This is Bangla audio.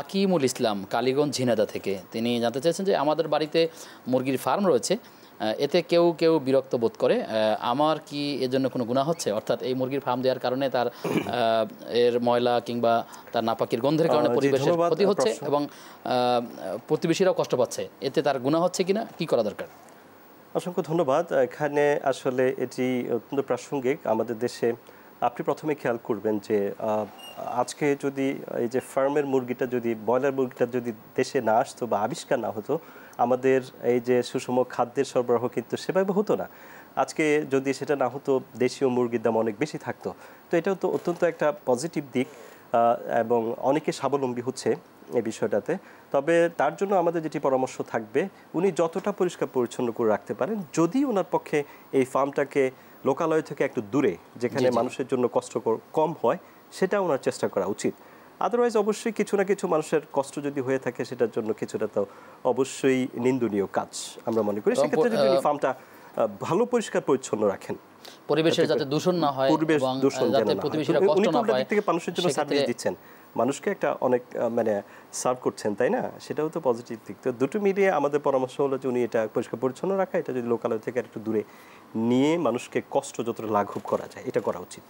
আকিমুল ইসলাম কালীগঞ্জ ঝিনাইদহ থেকে তিনি জানতে চাইছেন যে আমাদের বাড়িতে মুরগির ফার্ম রয়েছে, এতে কেউ কেউ বিরক্ত বোধ করে, আমার কি এর জন্য কোনো গুনাহ হচ্ছে? অর্থাৎ এই মুরগির ফার্ম দেওয়ার কারণে তার এর ময়লা কিংবা তার নাপাকির গন্ধের কারণে পরিবেশের ক্ষতি হচ্ছে এবং প্রতিবেশীরাও কষ্ট পাচ্ছে, এতে তার গুনাহ হচ্ছে কিনা, কি করা দরকার? অসংখ্য ধন্যবাদ। এখানে আসলে এটি অত্যন্ত প্রাসঙ্গিক আমাদের দেশে। আপনি প্রথমে খেয়াল করবেন যে আজকে যদি এই যে ফার্মের মুরগিটা, যদি ব্রয়লার মুরগিটা যদি দেশে না আসতো বা আবিষ্কার না হতো, আমাদের এই যে সুষম খাদ্যের সরবরাহ কিন্তু সেভাবে হতো না। আজকে যদি সেটা না হতো, দেশীয় মুরগির দাম অনেক বেশি থাকতো। তো এটাও তো অত্যন্ত একটা পজিটিভ দিক এবং অনেকে স্বাবলম্বী হচ্ছে এই বিষয়টাতে। তবে তার জন্য আমাদের যেটি পরামর্শ থাকবে, উনি যতটা পরিষ্কার পরিচ্ছন্ন করে রাখতে পারেন, যদি ওনার পক্ষে এই ফার্মটাকে লোকালয় থেকে একটু দূরে, যেখানে মানুষের জন্য কষ্টকর কম হয়, সেটা ওনার চেষ্টা করা উচিত। আদারওয়াইজ অবশ্যই কিছু না কিছু মানুষের কষ্ট যদি হয়ে থাকে, সেটার জন্য কিছুটা তো অবশ্যই নিন্দনীয় কাজ আমরা মনে করি। সেক্ষেত্রে যদি উনি ফার্মটা ভালো পরিষ্কার পরিচ্ছন্ন রাখেন, পরিবেশের যাতে দূষণ না হয় এবং যাতে প্রতিবেশীরা কষ্ট না পায়, থেকে মানুষের জন্য সার্ভিস দিচ্ছেন, মানুষকে একটা অনেক মানে সার্ভ করছেন, তাই না? সেটাও তো পজিটিভ দিক। তো দুটো মিলিয়ে আমাদের পরামর্শ হলো যে উনি এটা পরিষ্কার পরিচ্ছন্ন রাখা, এটা যদি লোকালয় থেকে একটু দূরে নিয়ে মানুষকে কষ্ট যতটা লাঘব করা যায়, এটা করা উচিত।